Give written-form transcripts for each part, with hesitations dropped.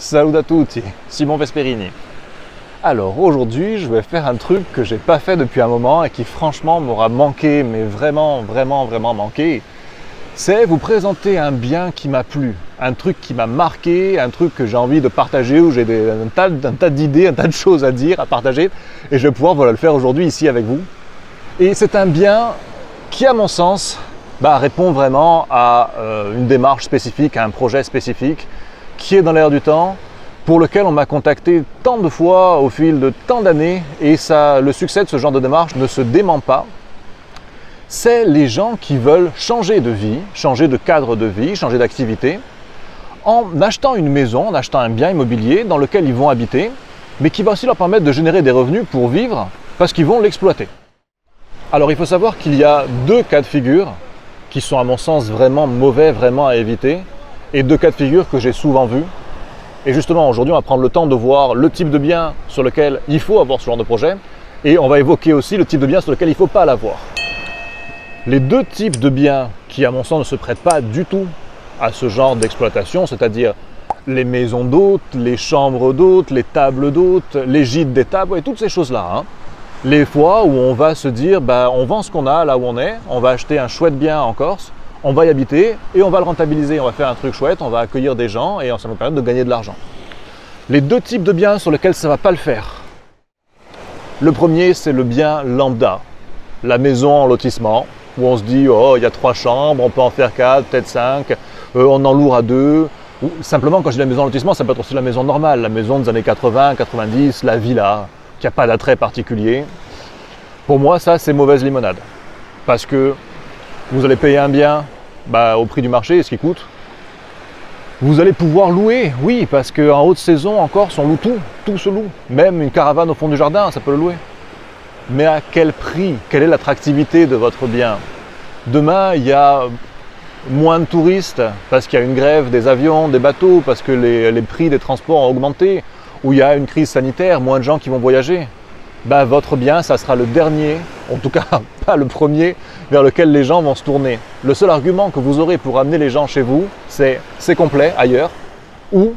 Salut à tutti, Simon Vesperini. Alors aujourd'hui, je vais faire un truc que j'ai pas fait depuis un moment et qui franchement m'aura manqué, mais vraiment manqué. C'est vous présenter un bien qui m'a plu, un truc qui m'a marqué, un truc que j'ai envie de partager, où j'ai un tas d'idées, un tas de choses à dire, à partager, et je vais pouvoir le faire aujourd'hui ici avec vous. Et c'est un bien qui, à mon sens, répond vraiment à une démarche spécifique, à un projet spécifique, qui est dans l'air du temps, pour lequel on m'a contacté tant de fois au fil de tant d'années, et le succès de ce genre de démarche ne se dément pas. C'est les gens qui veulent changer de vie, changer de cadre de vie, changer d'activité, en achetant une maison, en achetant un bien immobilier dans lequel ils vont habiter, mais qui va aussi leur permettre de générer des revenus pour vivre, parce qu'ils vont l'exploiter. Alors il faut savoir qu'il y a deux cas de figure qui sont à mon sens vraiment mauvais, vraiment à éviter, et deux cas de figure que j'ai souvent vus. Et justement aujourd'hui on va prendre le temps de voir le type de bien sur lequel il faut avoir ce genre de projet, et on va évoquer aussi le type de bien sur lequel il ne faut pas l'avoir. Les deux types de biens qui à mon sens ne se prêtent pas du tout à ce genre d'exploitation, c'est-à-dire les maisons d'hôtes, les chambres d'hôtes, les tables d'hôtes, les gîtes des tables, et toutes ces choses-là. Les fois où on va se dire, on vend ce qu'on a là où on est, on va acheter un chouette bien en Corse, on va y habiter et on va le rentabiliser, on va faire un truc chouette, on va accueillir des gens et ça va nous permettre de gagner de l'argent. Les deux types de biens sur lesquels ça ne va pas le faire. Le premier, c'est le bien lambda, la maison en lotissement, où on se dit, oh, il y a 3 chambres, on peut en faire 4, peut-être 5, on en loue à 2. Ou simplement, quand je dis la maison en lotissement, ça peut être aussi la maison normale, la maison des années 80, 90, la villa, qui n'a pas d'attrait particulier. Pour moi, ça, c'est mauvaise limonade. Parce que vous allez payer un bien au prix du marché, ce qui coûte. Vous allez pouvoir louer, oui, parce qu'en haute saison, en Corse, on loue tout se loue. Même une caravane au fond du jardin, ça peut le louer. Mais à quel prix? Quelle est l'attractivité de votre bien? Demain, il y a moins de touristes parce qu'il y a une grève des avions, des bateaux, parce que les prix des transports ont augmenté, ou il y a une crise sanitaire, moins de gens qui vont voyager. Votre bien, ça sera le dernier, en tout cas pas le premier, vers lequel les gens vont se tourner. Le seul argument que vous aurez pour amener les gens chez vous, c'est complet ailleurs, ou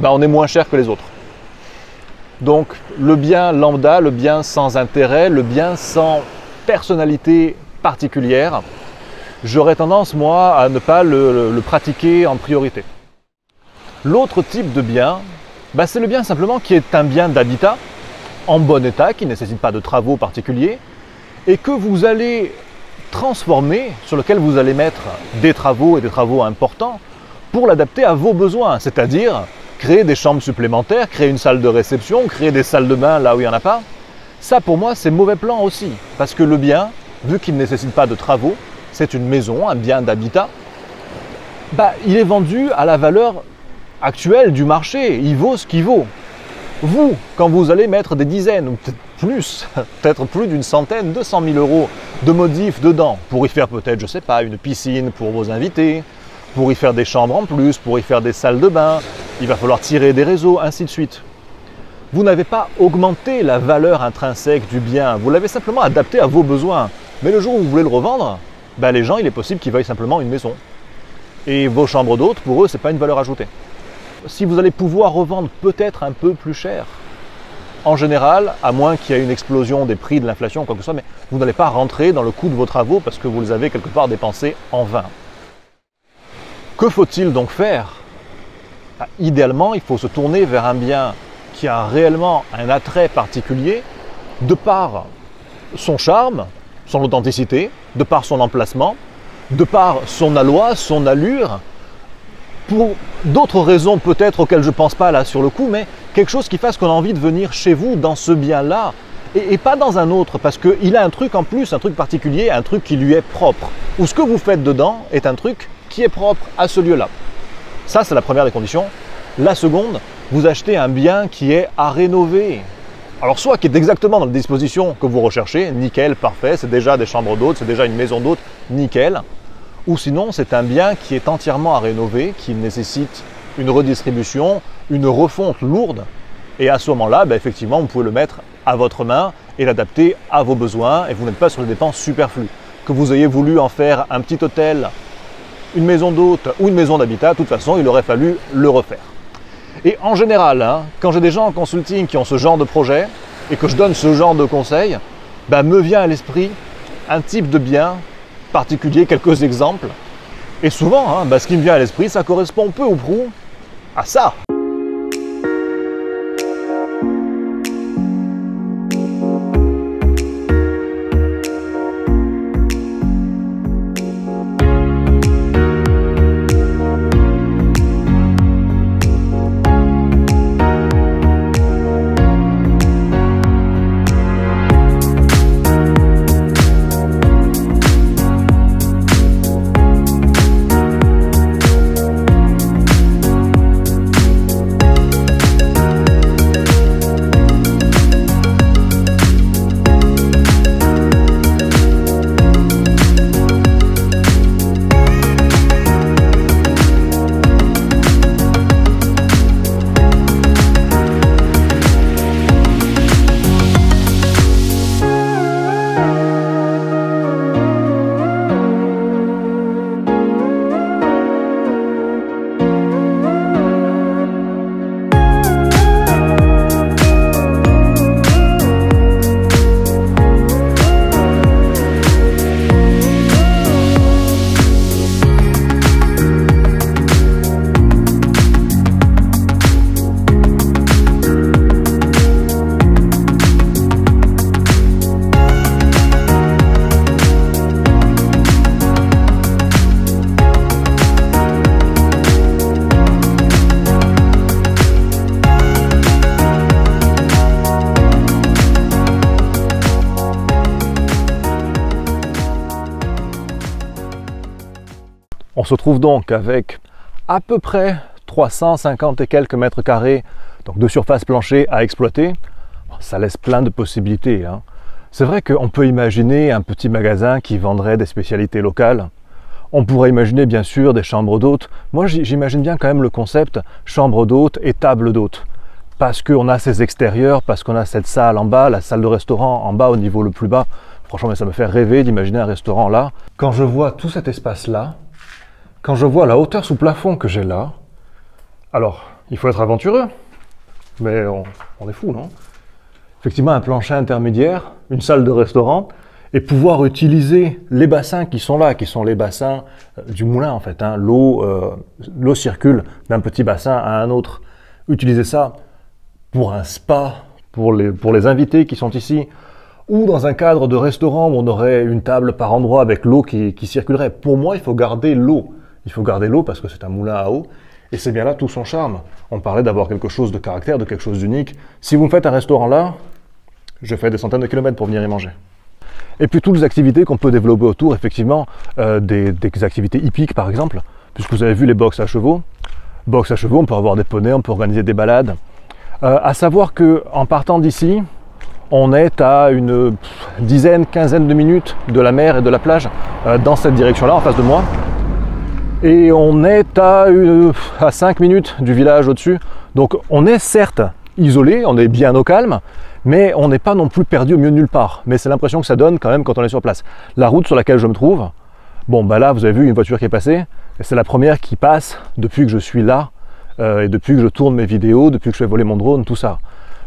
on est moins cher que les autres. Donc le bien lambda, le bien sans intérêt, le bien sans personnalité particulière, j'aurais tendance moi à ne pas le pratiquer en priorité. L'autre type de bien, c'est le bien simplement qui est un bien d'habitat, en bon état, qui ne nécessite pas de travaux particuliers, et que vous allez transformer, sur lequel vous allez mettre des travaux et des travaux importants, pour l'adapter à vos besoins, c'est-à-dire créer des chambres supplémentaires, créer une salle de réception, créer des salles de bain là où il n'y en a pas. Ça pour moi c'est mauvais plan aussi, parce que le bien, vu qu'il ne nécessite pas de travaux, c'est une maison, un bien d'habitat, il est vendu à la valeur actuelle du marché, il vaut ce qu'il vaut. Vous, quand vous allez mettre des dizaines, ou peut-être plus, peut-être plus d'une centaine, 200 000 euros de modifs dedans, pour y faire peut-être, je sais pas, une piscine pour vos invités, pour y faire des chambres en plus, pour y faire des salles de bain, il va falloir tirer des réseaux, ainsi de suite. Vous n'avez pas augmenté la valeur intrinsèque du bien, vous l'avez simplement adapté à vos besoins. Mais le jour où vous voulez le revendre, les gens, il est possible qu'ils veuillent simplement une maison. Et vos chambres d'hôtes, pour eux, ce n'est pas une valeur ajoutée. Si vous allez pouvoir revendre peut-être un peu plus cher, en général, à moins qu'il y ait une explosion des prix de l'inflation, quoi que ce soit, mais vous n'allez pas rentrer dans le coût de vos travaux parce que vous les avez quelque part dépensés en vain. Que faut-il donc faire? Idéalement, il faut se tourner vers un bien qui a réellement un attrait particulier de par son charme, son authenticité, de par son emplacement, de par son aloi, son allure, pour d'autres raisons peut-être auxquelles je ne pense pas là sur le coup, mais quelque chose qui fasse qu'on a envie de venir chez vous dans ce bien-là et pas dans un autre, parce qu'il a un truc en plus, un truc particulier, un truc qui lui est propre, ou ce que vous faites dedans est un truc qui est propre à ce lieu-là. Ça, c'est la première des conditions. La seconde, vous achetez un bien qui est à rénover. Alors soit qui est exactement dans les dispositions que vous recherchez, nickel, parfait, c'est déjà des chambres d'hôtes, c'est déjà une maison d'hôtes, nickel. Ou sinon, c'est un bien qui est entièrement à rénover, qui nécessite une redistribution, une refonte lourde. Et à ce moment-là, effectivement, vous pouvez le mettre à votre main et l'adapter à vos besoins et vous n'êtes pas sur des dépenses superflues. Que vous ayez voulu en faire un petit hôtel, une maison d'hôte ou une maison d'habitat, de toute façon, il aurait fallu le refaire. Et en général, hein, quand j'ai des gens en consulting qui ont ce genre de projet et que je donne ce genre de conseils, bah, me vient à l'esprit un type de bien particulier, quelques exemples. Et souvent, hein, bah, ce qui me vient à l'esprit, ça correspond peu ou prou à ça. On se trouve donc avec à peu près 350 et quelques mètres carrés donc de surface plancher à exploiter. Ça laisse plein de possibilités, hein. C'est vrai qu'on peut imaginer un petit magasin qui vendrait des spécialités locales. On pourrait imaginer bien sûr des chambres d'hôtes. Moi j'imagine bien quand même le concept chambre d'hôtes et table d'hôtes. Parce qu'on a ces extérieurs, parce qu'on a cette salle en bas, la salle de restaurant en bas au niveau le plus bas. Franchement, mais ça me fait rêver d'imaginer un restaurant là. Quand je vois tout cet espace-là, quand je vois la hauteur sous plafond que j'ai là, alors, il faut être aventureux, mais on est fou, non? Effectivement, un plancher intermédiaire, une salle de restaurant, et pouvoir utiliser les bassins qui sont là, qui sont les bassins du moulin en fait, hein. L'eau circule d'un petit bassin à un autre. Utiliser ça pour un spa, pour les invités qui sont ici, ou dans un cadre de restaurant où on aurait une table par endroit avec l'eau qui circulerait. Pour moi, il faut garder l'eau. Il faut garder l'eau parce que c'est un moulin à eau. Et c'est bien là tout son charme. On parlait d'avoir quelque chose de caractère, de quelque chose d'unique. Si vous me faites un restaurant là, je fais des centaines de kilomètres pour venir y manger. Et puis toutes les activités qu'on peut développer autour, effectivement, des activités hippiques par exemple, puisque vous avez vu les box à chevaux. Box à chevaux, on peut avoir des poneys, on peut organiser des balades. À savoir qu'en partant d'ici, on est à une dizaine, quinzaine de minutes de la mer et de la plage dans cette direction-là, en face de moi. Et on est à 5 minutes du village au-dessus. Donc on est certes isolé, on est bien au calme, mais on n'est pas non plus perdu au milieu de nulle part. Mais c'est l'impression que ça donne quand même quand on est sur place. La route sur laquelle je me trouve, bon bah là vous avez vu une voiture qui est passée, et c'est la première qui passe depuis que je suis là, et depuis que je tourne mes vidéos, depuis que je fais voler mon drone, tout ça.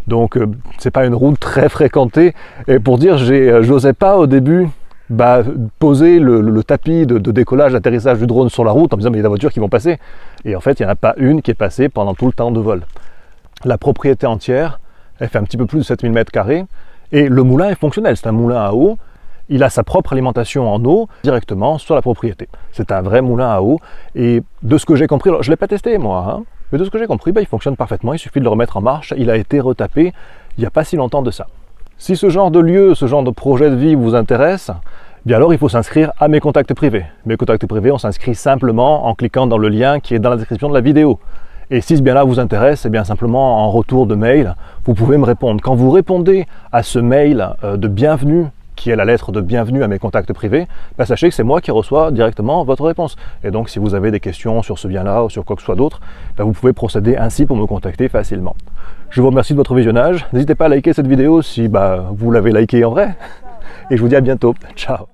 Donc c'est pas une route très fréquentée, et pour dire, j'osais pas au début poser le tapis de décollage, d'atterrissage du drone sur la route en me disant mais il y a des voitures qui vont passer. Et en fait, il n'y en a pas une qui est passée pendant tout le temps de vol. La propriété entière, elle fait un petit peu plus de 7000 m², et le moulin est fonctionnel, c'est un moulin à eau. Il a sa propre alimentation en eau directement sur la propriété. C'est un vrai moulin à eau, et de ce que j'ai compris, alors je ne l'ai pas testé moi, hein, mais de ce que j'ai compris, il fonctionne parfaitement, il suffit de le remettre en marche, il a été retapé il n'y a pas si longtemps de ça. Si ce genre de lieu, ce genre de projet de vie vous intéresse, bien alors il faut s'inscrire à mes contacts privés. Mes contacts privés, on s'inscrit simplement en cliquant dans le lien qui est dans la description de la vidéo. Et si ce bien-là vous intéresse, eh bien simplement en retour de mail, vous pouvez me répondre. Quand vous répondez à ce mail de bienvenue, qui est la lettre de bienvenue à mes contacts privés, sachez que c'est moi qui reçois directement votre réponse. Et donc si vous avez des questions sur ce bien-là ou sur quoi que ce soit d'autre, vous pouvez procéder ainsi pour me contacter facilement. Je vous remercie de votre visionnage. N'hésitez pas à liker cette vidéo si vous l'avez likée en vrai. Et je vous dis à bientôt. Ciao.